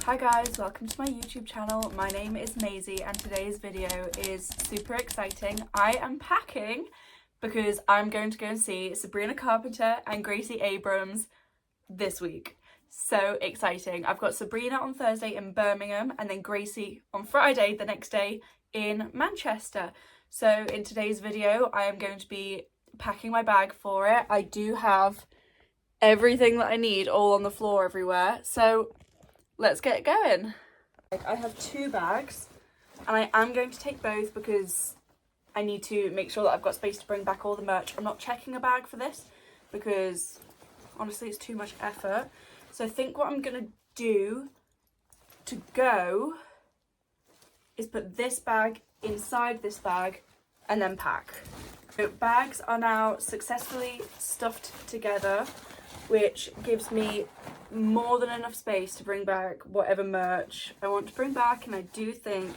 Hi guys, welcome to my YouTube channel. My name is Maisie and today's video is super exciting. I am packing because I'm going to go and see Sabrina Carpenter and Gracie Abrams this week. So exciting. I've got Sabrina on Thursday in Birmingham and then Gracie on Friday, the next day, in Manchester. So in today's video I am going to be packing my bag for it. I do have everything that I need all on the floor everywhere, so let's get going. I have two bags and I am going to take both because I need to make sure that I've got space to bring back all the merch. I'm not checking a bag for this because honestly it's too much effort. So I think what I'm gonna do to go is put this bag inside this bag and then pack. So bags are now successfully stuffed together, which gives me more than enough space to bring back whatever merch I want to bring back, and I do think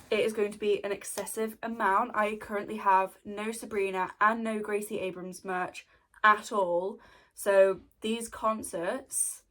it is going to be an excessive amount. I currently have no Sabrina and no Gracie Abrams merch at all, so these concerts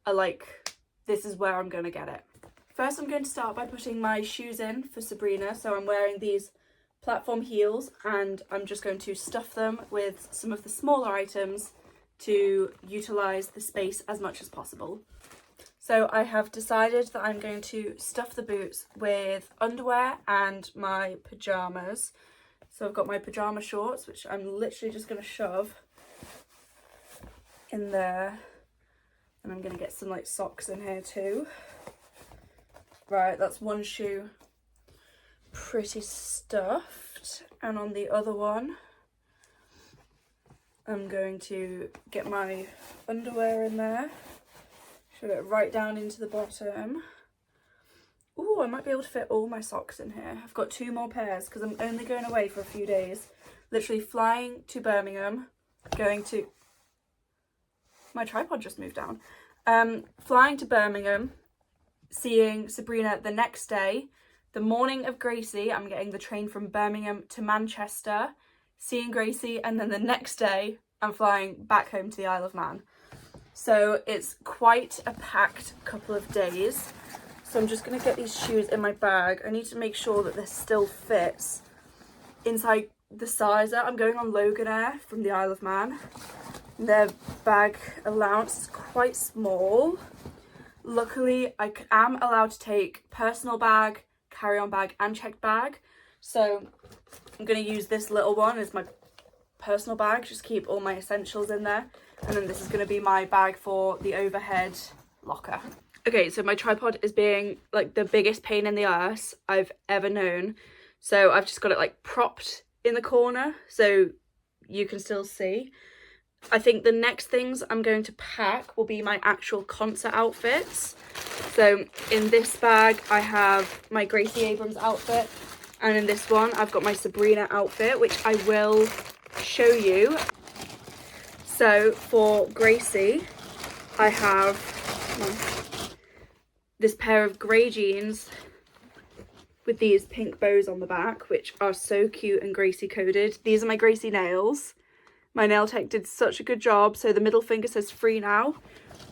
are like, this is where I'm going to get it. First I'm going to start by putting my shoes in for Sabrina, so I'm wearing these platform heels and I'm just going to stuff them with some of the smaller items to utilise the space as much as possible. So I have decided that I'm going to stuff the boots with underwear and my pyjamas. So I've got my pyjama shorts, which I'm literally just going to shove in there. And I'm going to get some like socks in here too. Right, that's one shoe pretty stuffed. And on the other one, I'm going to get my underwear in there, shove it right down into the bottom. Ooh, I might be able to fit all my socks in here. I've got two more pairs because I'm only going away for a few days. Literally flying to Birmingham, going to... My tripod just moved down. Flying to Birmingham, seeing Sabrina the next day. The morning of Gracie, I'm getting the train from Birmingham to Manchester, seeing Gracie, and then the next day I'm flying back home to the Isle of Man. So it's quite a packed couple of days. So I'm just going to get these shoes in my bag. I need to make sure that this still fits inside the size. I'm going on Loganair from the Isle of Man. Their bag allowance is quite small. Luckily I am allowed to take personal bag, carry-on bag and checked bag. So I'm going to use this little one as my personal bag, just keep all my essentials in there. And then this is going to be my bag for the overhead locker. Okay, so my tripod is being like the biggest pain in the arse I've ever known. So I've just got it like propped in the corner so you can still see. I think the next things I'm going to pack will be my actual concert outfits. So in this bag I have my Gracie Abrams outfit. And in this one, I've got my Sabrina outfit, which I will show you. So for Gracie, I have this pair of grey jeans with these pink bows on the back, which are so cute and Gracie coded. These are my Gracie nails. My nail tech did such a good job. So the middle finger says free now.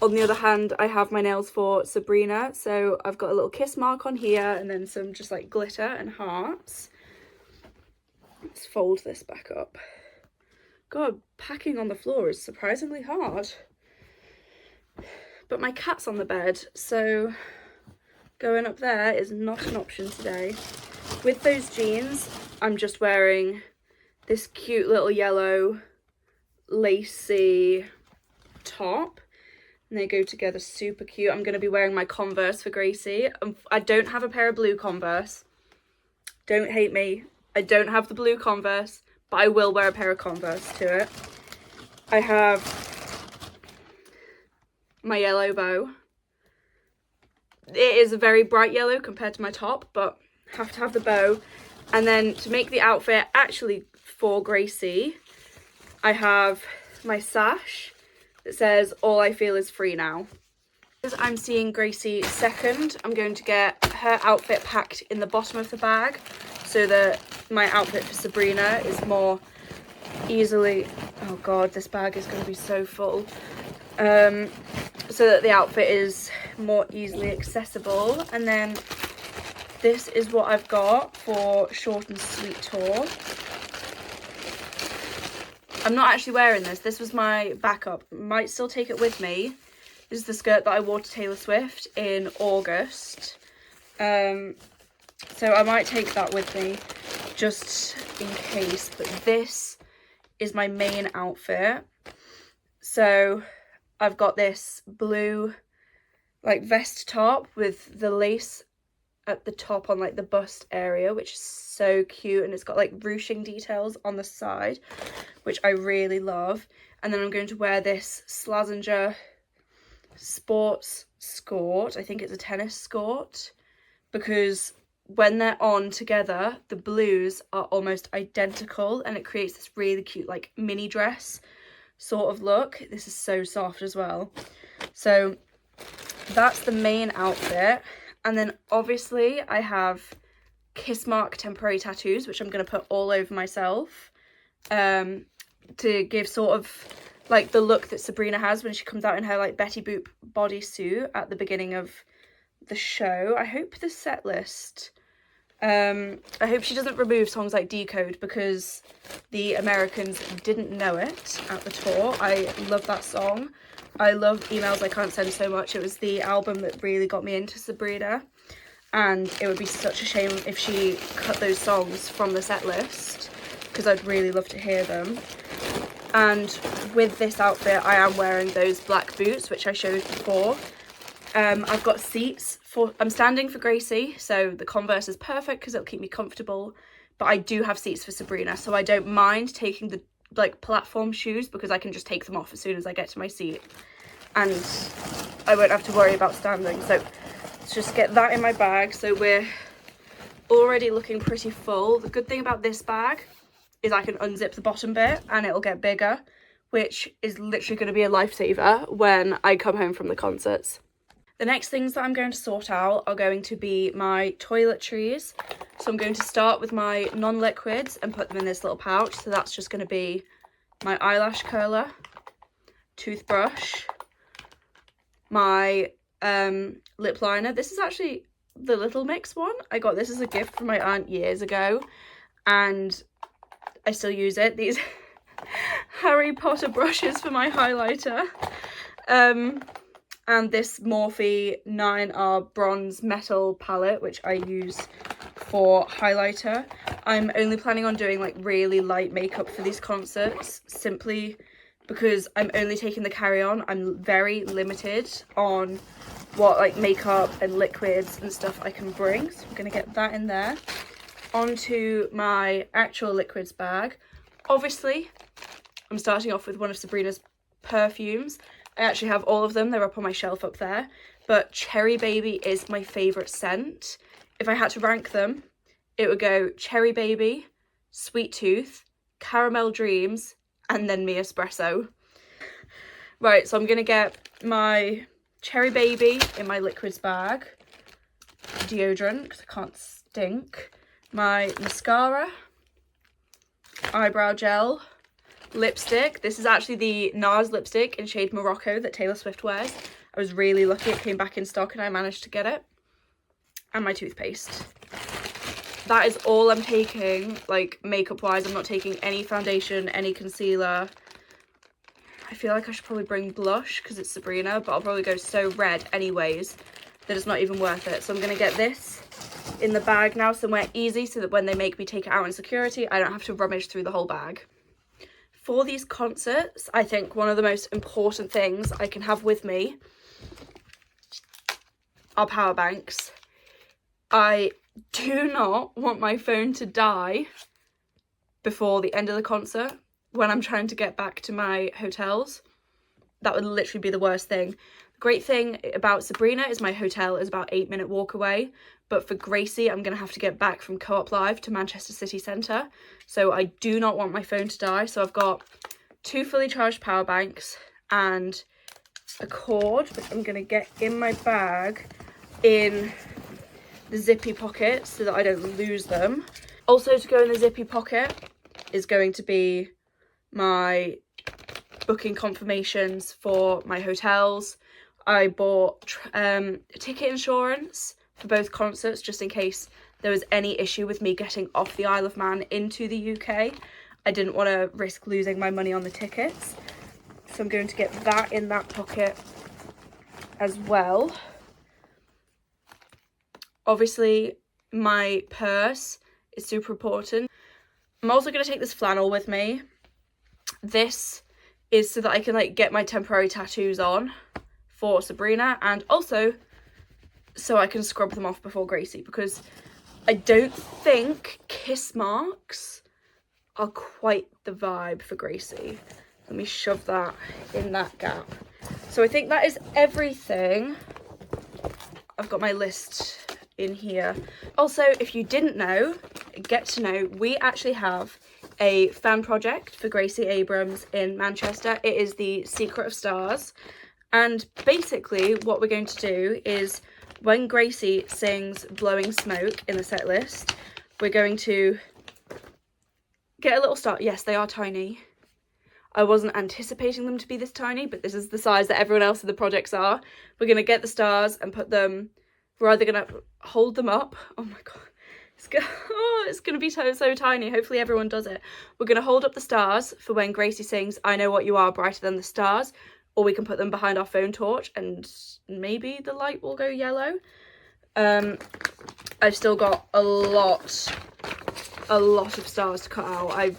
On the other hand, I have my nails for Sabrina. So I've got a little kiss mark on here and then some just like glitter and hearts. Let's fold this back up. God, packing on the floor is surprisingly hard. But my cat's on the bed, so going up there is not an option today. With those jeans, I'm just wearing this cute little yellow lacy top. And they go together super cute. I'm going to be wearing my Converse for Gracie. I don't have a pair of blue Converse. Don't hate me. I don't have the blue Converse, but I will wear a pair of Converse to it. I have my yellow bow. It is a very bright yellow compared to my top, but have to have the bow. And then to make the outfit actually for Gracie, I have my sash. It says, all I feel is free now. As I'm seeing Gracie second, I'm going to get her outfit packed in the bottom of the bag so that my outfit for Sabrina is more easily... Oh God, this bag is going to be so full. So that the outfit is more easily accessible. And then this is what I've got for short and sweet tour. I'm not actually wearing this. This was my backup. Might still take it with me. This is the skirt that I wore to Taylor Swift in August. So I might take that with me just in case. But this is my main outfit. So I've got this blue like vest top with the lace at the top on like the bust area, which is so cute, and it's got like ruching details on the side, which I really love. And then I'm going to wear this Slazenger sports skirt. I think it's a tennis skirt, because when they're on together, the blues are almost identical, and it creates this really cute like mini dress sort of look. This is so soft as well. So that's the main outfit. And then obviously I have kiss mark temporary tattoos, which I'm going to put all over myself to give sort of like the look that Sabrina has when she comes out in her like Betty Boop bodysuit at the beginning of the show. I hope the set list, I hope she doesn't remove songs like Decode, because the Americans didn't know it at the tour. I love that song. I love Emails I Can't Send so much. It was the album that really got me into Sabrina, and it would be such a shame if she cut those songs from the set list, because I'd really love to hear them. And with this outfit, I am wearing those black boots, which I showed before. I've got seats for, I'm standing for Gracie, so the Converse is perfect because it'll keep me comfortable, but I do have seats for Sabrina, so I don't mind taking the like platform shoes, because I can just take them off as soon as I get to my seat and I won't have to worry about standing. So let's just get that in my bag. So we're already looking pretty full. The good thing about this bag is I can unzip the bottom bit and it'll get bigger, which is literally going to be a lifesaver when I come home from the concerts. The next things that I'm going to sort out are going to be my toiletries. So I'm going to start with my non-liquids and put them in this little pouch. So that's just going to be my eyelash curler, toothbrush, my lip liner. This is actually the Little Mix one. I got this as a gift from my aunt years ago, and I still use it. These Harry Potter brushes for my highlighter. And this Morphe 9R bronze metal palette, which I use for highlighter. I'm only planning on doing like really light makeup for these concerts, simply because I'm only taking the carry-on. I'm very limited on what like makeup and liquids and stuff I can bring. So I'm gonna get that in there. Onto my actual liquids bag. Obviously, I'm starting off with one of Sabrina's perfumes. I actually have all of them. They're up on my shelf up there. But Cherry Baby is my favourite scent. If I had to rank them, it would go Cherry Baby, Sweet Tooth, Caramel Dreams, and then Me Espresso. Right, so I'm going to get my Cherry Baby in my liquids bag. Deodorant, because I can't stink. My mascara. Eyebrow gel. Lipstick. This is actually the NARS lipstick in shade Morocco that Taylor Swift wears. I was really lucky it came back in stock and I managed to get it. And my toothpaste. That is all I'm taking, like makeup wise. I'm not taking any foundation, any concealer. I feel like I should probably bring blush because it's Sabrina, but I'll probably go so red anyways that it's not even worth it. So I'm going to get this in the bag now, somewhere easy, so that when they make me take it out in security, I don't have to rummage through the whole bag. For these concerts, I think one of the most important things I can have with me are power banks. I do not want my phone to die before the end of the concert when I'm trying to get back to my hotels. That would literally be the worst thing. The great thing about Sabrina is my hotel is about 8-minute walk away, but for Gracie I'm going to have to get back from Co-op Live to Manchester City Centre, so I do not want my phone to die. So I've got 2 fully charged power banks and a cord, which I'm going to get in my bag in the zippy pocket so that I don't lose them. Also to go in the zippy pocket is going to be my booking confirmations for my hotels. I bought ticket insurance for both concerts just in case there was any issue with me getting off the Isle of Man into the UK. I didn't want to risk losing my money on the tickets. So I'm going to get that in that pocket as well. Obviously, my purse is super important. I'm also going to take this flannel with me. This is so that I can like get my temporary tattoos on for Sabrina, and also so I can scrub them off before Gracie, because I don't think kiss marks are quite the vibe for Gracie. Let me shove that in that gap. So I think that is everything. I've got my list in here. Also, if you didn't know, get to know, we actually have a fan project for Gracie Abrams in Manchester. It is the Secret of Stars. And basically what we're going to do is when Gracie sings Blowing Smoke in the set list, we're going to get a little star. Yes, they are tiny. I wasn't anticipating them to be this tiny, but this is the size that everyone else in the projects are. We're going to get the stars and put them, we're either going to hold them up. Oh my God. It's going to be so tiny. Hopefully everyone does it. We're going to hold up the stars for when Gracie sings I Know What You Are Brighter Than the Stars, or we can put them behind our phone torch and maybe the light will go yellow. I've still got a lot of stars to cut out.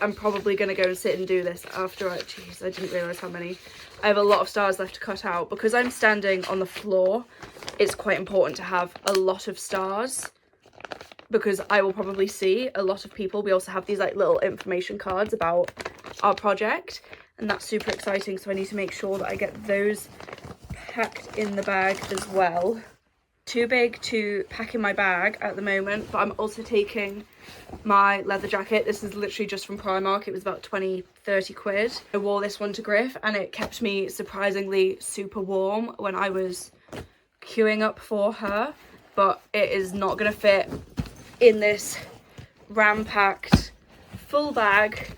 I'm probably going to go and sit and do this after I didn't realise how many. I have a lot of stars left to cut out. Because I'm standing on the floor, it's quite important to have a lot of stars, because I will probably see a lot of people. We also have these like little information cards about our project, and that's super exciting, so I need to make sure that I get those packed in the bag as well. Too big to pack in my bag at the moment, but I'm also taking my leather jacket. This is literally just from Primark. It was about 20-30 quid. I wore this one to Griff and it kept me surprisingly super warm when I was queuing up for her, but it is not going to fit in this ram-packed full bag,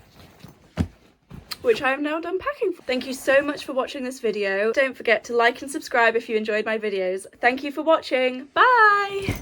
which I have now done packing for. Thank you so much for watching this video. Don't forget to like and subscribe if you enjoyed my videos. Thank you for watching. Bye!